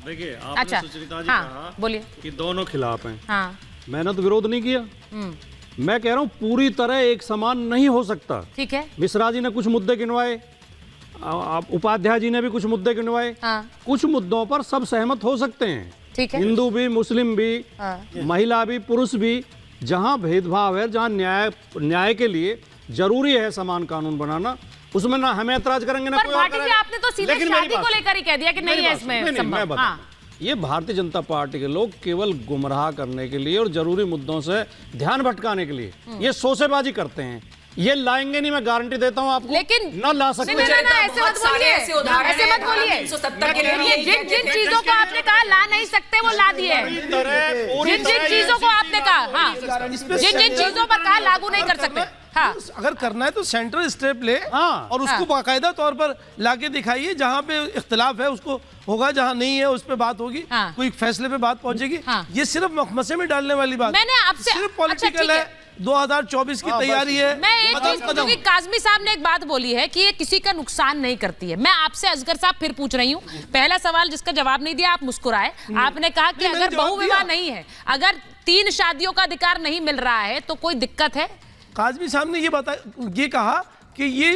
देखिए आपने अच्छा, सुचरिता जी हाँ, कहा बोलिए कि दोनों खिलाफ हैं। हाँ मैंने तो विरोध नहीं किया, मैं कह रहा हूँ पूरी तरह एक समान नहीं हो सकता। ठीक है। मिश्रा जी ने कुछ मुद्दे गिनवाए, आप उपाध्याय जी ने भी कुछ मुद्दे गिनवाए। हाँ कुछ मुद्दों पर सब सहमत हो सकते हैं, ठीक है। हिंदू भी, मुस्लिम भी, हाँ। महिला भी, पुरुष भी। जहां भेदभाव है, जहां न्याय के लिए जरूरी है समान कानून बनाना, उसमें ना हमें ऐतराज करेंगे ना पर कोई और भाटी जी करेगा। आपने तो सीधे लेकिन मेरी शादी बात को सुनो। लेकर ही कह दिया कि नहीं है इसमें मैं संभव। बताता हाँ। हूं। ये भारतीय जनता पार्टी के लोग केवल गुमराह करने के लिए और जरूरी मुद्दों से ध्यान भटकाने के लिए ये सोसेबाजी करते हैं। ये लाएंगे नहीं, मैं गारंटी देता हूं आपको। लेकिन न ला सकते। नहीं, ऐसे मत बोलिए, ऐसे मत बोलिए। जिन चीजों को आपने कहा ला नहीं सकते वो ला दिए। जिन चीजों को आपने कहा, हाँ, जिन चीजों पर कहा लागू नहीं कर सकते। हाँ। अगर करना है तो सेंट्रल स्टेप ले, हाँ। और उसको बाकायदा तौर पर लाके दिखाइए। जहां पे इख्तिलाफ है उसको होगा, जहां नहीं है उस पे बात होगी। हाँ। कोई फैसले पे बात पहुंचेगी। हाँ। ये सिर्फ मखमसे में डालने वाली बात, मैंने आपसे सिर्फ अच्छा, पॉलिटिकल ठीक है। 2024 की तैयारी है। मैं एक कदम चीज कदम। क्योंकि काज़मी साहब ने एक बात बोली है कि ये किसी का नुकसान नहीं करती है। मैं आपसे असगर साहब फिर पूछ रही हूँ, पहला सवाल जिसका जवाब नहीं दिया आप मुस्कुराए। आपने कहा कि नहीं, मैंने अगर जवाब बहुविवाह दिया। नहीं है, अगर 3 शादियों का अधिकार नहीं मिल रहा है तो कोई दिक्कत है? काज़मी साहब ने ये कहा कि ये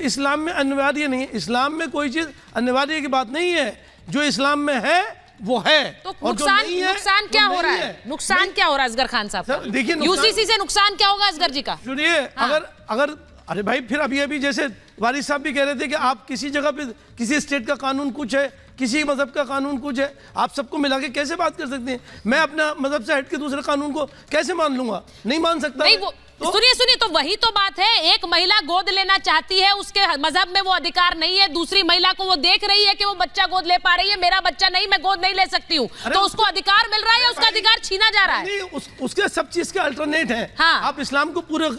इस्लाम में अनिवार्य नहीं है। इस्लाम में कोई चीज अनिवार्य की बात नहीं है। जो इस्लाम में है वो है, तो और जो नहीं है, नुकसान क्या वो हो रहा नहीं है? नुकसान क्या हो रहा है असगर खान साहब? सर, देखिए यूसीसी से नुकसान क्या होगा असगर जी का? सुनिए, हाँ। अगर अरे भाई, फिर अभी जैसे वारिस साहब भी कह रहे थे कि आप किसी जगह पे किसी स्टेट का कानून कुछ है, किसी मजहब का कानून कुछ है, आप सबको मिला के कैसे बात कर सकते हैं? मैं अपना मजहब से हट के दूसरे कानून को कैसे मान लूंगा? नहीं मान सकता। नहीं, वो सुनिए तो वही तो बात है। एक महिला गोद लेना चाहती है, उसके मजहब में वो अधिकार नहीं है। दूसरी महिला को वो देख रही है कि वो बच्चा गोद ले पा रही है, मेरा बच्चा नहीं, मैं गोद नहीं ले सकती हूँ, तो उसको अधिकार मिल रहा है या उसका अधिकार छीना जा रहा है? नहीं, उसके सब चीज के अल्टरनेट है। हाँ। आप इस्लाम को पूरे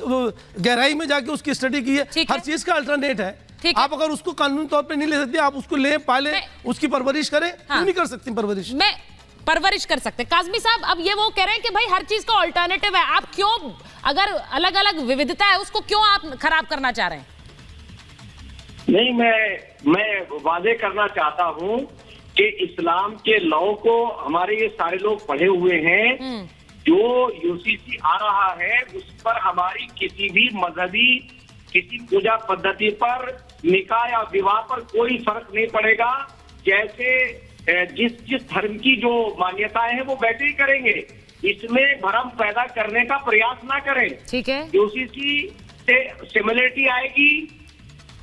गहराई में जाके उसकी स्टडी की है, ठीक हर है। चीज का अल्टरनेट है। ठीक है। आप अगर उसको कानूनी तौर पे नहीं ले सकते, आप उसको ले पाले, उसकी परवरिश करें। क्यों नहीं कर सकती परवरिश? मैं परवरिश कर सकते। काज़मी साहब अब ये वो कह रहे हैं कि भाई हर चीज का ऑल्टरनेटिव है, आप क्यों, अगर अलग अलग विविधता है उसको क्यों आप खराब करना चाह रहे हैं? नहीं, मैं वादे करना चाहता हूं कि इस्लाम के लॉ को हमारे ये सारे लोग पढ़े हुए हैं। जो यूसीसी आ रहा है उस पर हमारी किसी भी मजहबी, किसी पूजा पद्धति पर, निकाह या विवाह पर कोई फर्क नहीं पड़ेगा। जैसे जिस धर्म की जो मान्यताएं हैं वो वैसे ही करेंगे। इसमें भ्रम पैदा करने का प्रयास ना करें। ठीक है। यूसीसी से सिमिलरिटी आएगी,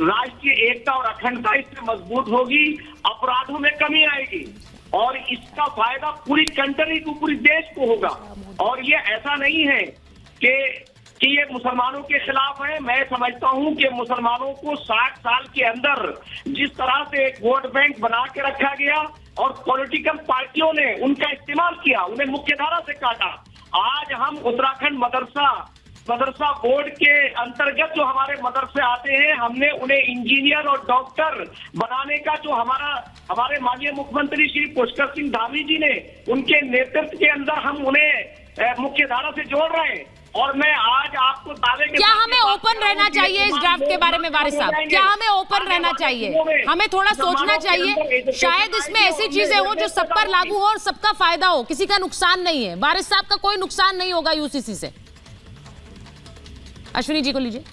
राष्ट्रीय एकता और अखंडता इससे मजबूत होगी, अपराधों में कमी आएगी और इसका फायदा पूरी कंट्री को, पूरी देश को होगा। और ये ऐसा नहीं है कि ये मुसलमानों के खिलाफ है। मैं समझता हूं कि मुसलमानों को 60 साल के अंदर जिस तरह से एक वोट बैंक बना के रखा गया और पॉलिटिकल पार्टियों ने उनका इस्तेमाल किया, उन्हें मुख्यधारा से काटा। आज हम उत्तराखंड मदरसा बोर्ड के अंतर्गत जो हमारे मदरसे आते हैं, हमने उन्हें इंजीनियर और डॉक्टर बनाने का जो हमारे माननीय मुख्यमंत्री श्री पुष्कर सिंह धामी जी ने, उनके नेतृत्व के अंदर हम उन्हें मुख्यधारा से जोड़ रहे हैं। और मैं आज आपको दावे के क्या हमें ओपन रहना चाहिए इस ड्राफ्ट के बारे में वारिस साहब? क्या हमें ओपन रहना चाहिए? हमें थोड़ा सोचना चाहिए, शायद इसमें ऐसी चीजें हो जो सब पर लागू हो और सबका फायदा हो, किसी का नुकसान नहीं है। वारिस साहब का कोई नुकसान नहीं होगा यूसीसी से। अश्विनी जी को लीजिए।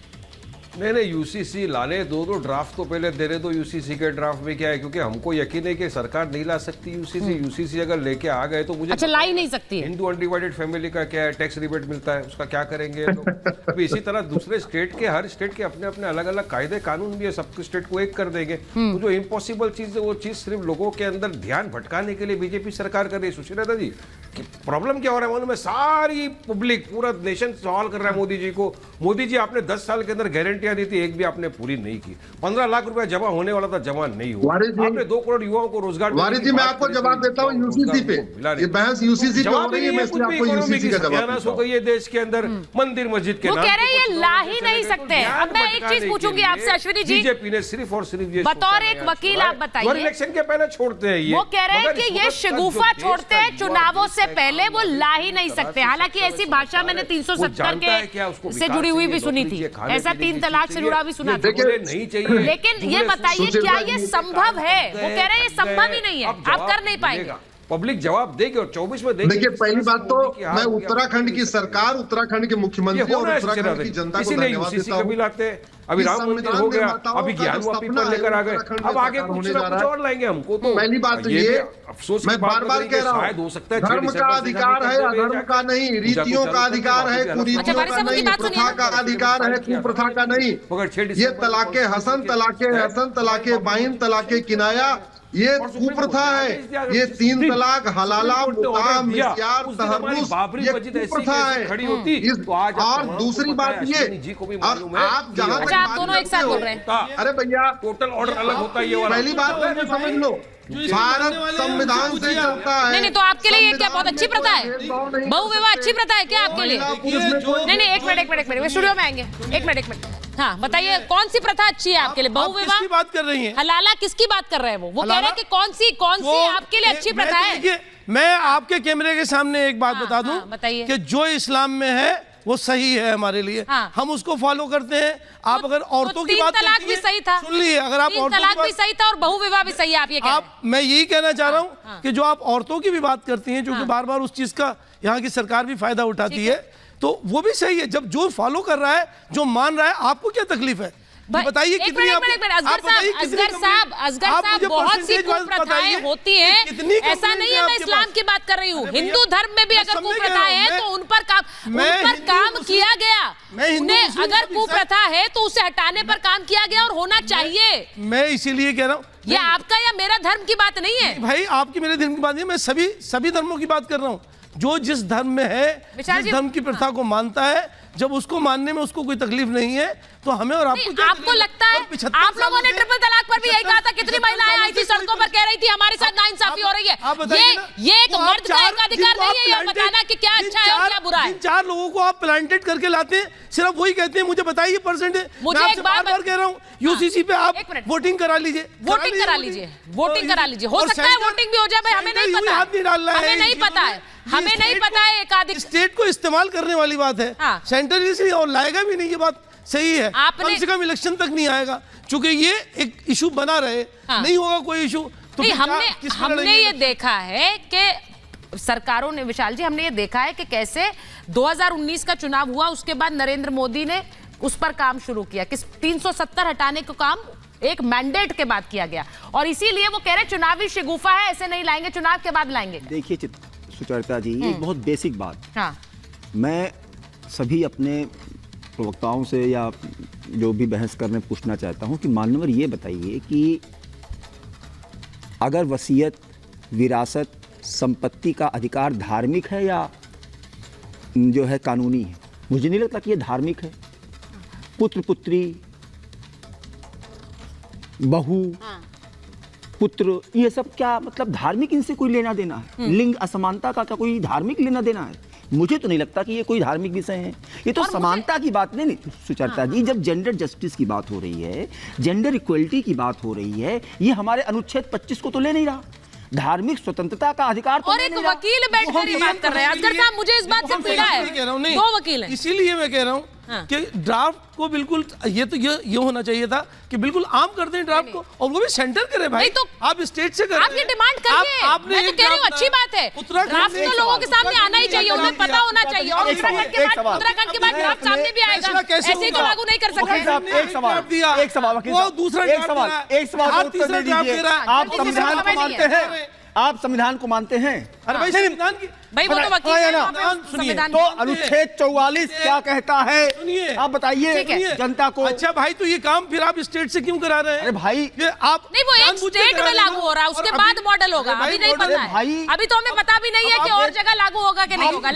नहीं, यूसीसी लाने दो ड्राफ्ट तो पहले दे रहे दो। यूसीसी के ड्राफ्ट में क्या है, क्योंकि हमको यकीन है कि सरकार नहीं ला सकती यूसीसी अगर लेके आ गए तो मुझे अच्छा, ला ही नहीं सकती है। हिंदू अनडिवाइडेड फैमिली का क्या है, टैक्स रिबेट मिलता है, उसका क्या करेंगे तो अभी इसी तरह दूसरे स्टेट के, हर स्टेट के अपने अपने अलग अलग कायदे कानून भी है, सबके स्टेट को एक कर देंगे तो जो इम्पॉसिबल चीज है वो चीज सिर्फ लोगों के अंदर ध्यान भटकाने के लिए बीजेपी सरकार कर रही है। सुशीलता जी, प्रॉब्लम क्या हो रहा है मालूम है? सारी पब्लिक, पूरा नेशन सवाल कर रहा है मोदी जी को। मोदी जी, आपने 10 साल के अंदर गारंटियां दी थी, एक भी आपने पूरी नहीं की। 15 लाख रुपया जमा होने वाला था, जमा नहीं हुआ। आपने 2 करोड़ युवाओं को रोजगार। वारिस जी, मैं आपको जवाब देता हूँ यूसीसी पे। ये बहस यूसीसी पे हो रही है, मैं इसलिए आपको यूसीसी का जवाब देता हूँ। ये देश के अंदर मंदिर मस्जिद के वो नाम कह रहे हैं ये ला ही नहीं सकते। अब मैं एक चीज पूछूंगी आपसे अश्विनी जी, बीजेपी ने सिर्फ और सिर्फ ये बतौर एक वकील आप बताइए, इलेक्शन के पहले छोड़ते हैं ये। वो कह रहे हैं कि ये शगुफा छोड़ते हैं, चुनावों से पहले वो ला ही नहीं सकते। हालांकि ऐसी भाषा मैंने 370 से जुड़ी हुई भी सुनी थी, ऐसा 3 तलाक से जुड़ा भी सुना था। नहीं चाहिए, लेकिन ये बताइए क्या ये संभव है? वो कह रहे हैं ये संभव ही नहीं है, आप कर नहीं पाएंगे। पब्लिक जवाब देगी और 24 में देगी। देखिए, पहली बात तो मैं उत्तराखंड की सरकार, उत्तराखंड के मुख्यमंत्री और उत्तराखंड की जनता को धन्यवाद देता हूं। कभी लाते अभी राम मंदिर हो गया, अभी ज्ञानवा पीपल लेकर आ गए, अब आगे कुछ और लाएंगे हमको। तो पहली बात तो ये अफसोस मैं बार बार कह रहा हूँ, धर्म का अधिकार है, अधर्म का नहीं, रीतियों का अधिकार है, कुरीतियों का नहीं, प्रथा का अधिकार है, कुप्रथा का नहीं। ये तलाके हसन, तलाके हसन, तलाके बाइन, तलाके किनाया, ये कुप्रथा है। ये 3 तलाक, हलाला, मुताह, मिस्यार, तहर्रुस, ये कुप्रथा है। और दूसरी बात ये, आप जहां अच्छा, आप दोनों एक साथ बोल रहे हैं। अरे भैया, टोटल ऑर्डर अलग होता है। ये वाला पहली बात तो समझ लो, भारत संविधान से चलता है। नहीं, तो आपके लिए ये क्या बहुत अच्छी प्रथा है? बहु विवाह अच्छी प्रथा है क्या आपके लिए? नहीं, एक मिनट, स्टूडियो में आएंगे। एक मिनट, हाँ बताइए, कौन सी प्रथा अच्छी है आपके लिए? बहु विवाह? किसकी बात कर रही हैं? हलाला किसकी बात कर रहे हैं? वो कह रहे हैं कि कौन सी आपके लिए अच्छी प्रथा है? मैं आपके कैमरे के सामने एक बात बता दूं, बताइए कि जो इस्लाम में है वो सही है हमारे लिए, हम उसको फॉलो करते हैं। आप अगर औरतों की बात तलाक भी सही था, सुन लीजिए, अगर आप औरतों तलाक भी सही था और बहु विवाह भी सही है, आप ये कह रहे हैं। मैं यही कहना चाह रहा हूँ कि जो आप औरतों की भी बात करती हैं, क्योंकि बार बार उस चीज का यहाँ की सरकार भी फायदा उठाती है, तो वो भी सही है। जब जो फॉलो कर रहा है, जो मान रहा है, आपको क्या तकलीफ है? बताइए कितनी असगर साहब बहुत सी कुप्रथाएं होती हैं, ऐसा नहीं है। मैं इस्लाम की बात कर रही हूँ, हिंदू धर्म में भी अगर कुप्रथाएं हैं तो उन पर काम किया गया। उन्हें अगर कुप्रथा है तो उसे हटाने पर काम किया गया और होना चाहिए। मैं इसीलिए कह रहा हूँ, ये आपका या मेरा धर्म की बात नहीं है भाई, आपकी मेरे धर्म की बात नहीं है, मैं सभी धर्मों की बात कर रहा हूँ। जो जिस धर्म में है, जिस धर्म की प्रथा को मानता है, जब उसको मानने में उसको कोई तकलीफ नहीं है, तो हमें और आपको क्या? आपको लगता है आप लोगों ने ट्रिपल तलाक पर भी यही कहा था? कितनी महिलाएं आई थी सड़कों पर, कह रही थी हमारे साथ नाइंसाफी हो रही है। ये एक मर्द का एक अधिकार नहीं है ये बताना कि क्या अच्छा है और क्या बुरा है। 4 लोगों को आप प्लांटेड करके लाते हैं, सिर्फ वही कहते हैं मुझे बताइए परसेंटेज। मुझे एक बार कह रहा हूँ, यूसीसी पे आप वोटिंग करा लीजिए, वोटिंग करा लीजिए। हो सकता है वोटिंग भी हो जाए, हमें नहीं पता, हमें नहीं पता है, हमें नहीं पता है। एकाधिक स्टेट को इस्तेमाल करने वाली बात है, सेंटर इसलिए और लाएगा भी नहीं, ये बात सही है। कम से कम इलेक्शन तक नहीं आएगा, चूंकि ये एक इशू बना रहे, नहीं होगा कोई इशू तो नहीं। हमने ये देखा है कि सरकारों ने, विशाल जी, हमने ये देखा है कि कैसे 2019 का चुनाव हुआ, उसके बाद नरेंद्र मोदी ने उस पर काम शुरू किया कि 370 हटाने का काम एक मैंडेट के बाद किया गया, और इसीलिए वो कह रहे चुनावी शिगुफा है, ऐसे नहीं लाएंगे, चुनाव के बाद लाएंगे। देखिए सुचरिता जी, एक बहुत बेसिक बात, मैं सभी अपने प्रवक्ताओं से या जो भी बहस करने पूछना चाहता हूं कि मान्यवर ये बताइए कि अगर वसीयत, विरासत, संपत्ति का अधिकार धार्मिक है या जो है कानूनी है? मुझे नहीं लगता कि ये धार्मिक है। पुत्र पुत्री, बहू, पुत्र, ये सब क्या मतलब धार्मिक इनसे कोई लेना देना है? लिंग असमानता का क्या कोई धार्मिक लेना देना है? मुझे तो नहीं लगता कि ये कोई धार्मिक विषय है। ये तो समानता की बात नहीं सुचरिता जी, जब जेंडर जस्टिस की बात हो रही है, जेंडर इक्वलिटी की बात हो रही है, ये हमारे अनुच्छेद 25 को तो ले नहीं रहा। धार्मिक स्वतंत्रता का अधिकार तो और एक वकील बैठकर ये बात कर रहे हैं। असगर साहब, मुझे इस बात से पीड़ा है, 2 वकील हैं। इसीलिए मैं कह रहा हूँ कि ड्राफ्ट को बिल्कुल ये होना चाहिए था कि बिल्कुल आम कर दें ड्राफ्ट को, और वो भी सेंटर करे भाई। तो आप स्टेट से करें, आप ये डिमांड करिए। मैं तो कह रही हूँ अच्छी बात है, ड्राफ्ट तो लोगों के सामने आना ही चाहिए, उन्हें पता होना चाहिए। और उत्तराखंड के बाद ड्राफ्ट सामने भी आएगा, ऐसे तो लागू नहीं कर सकते। एक सवाल आप संविधान को मानते हैं? आप संविधान को मानते हैं? अरे भाई, संविधान की भाई वो तो वकील है ना, संविधान तो अनुच्छेद 44 क्या कहता है? आप बताइए जनता को। अच्छा भाई, तो ये काम फिर आप स्टेट से क्यों करा रहे हैं? अरे भाई, ये आप नहीं, वो एक स्टेट में लागू हो रहा है, उसके बाद मॉडल होगा, अभी नहीं पता है, अभी तो हमें पता भी नहीं है कि और जगह लागू होगा कि नहीं होगा।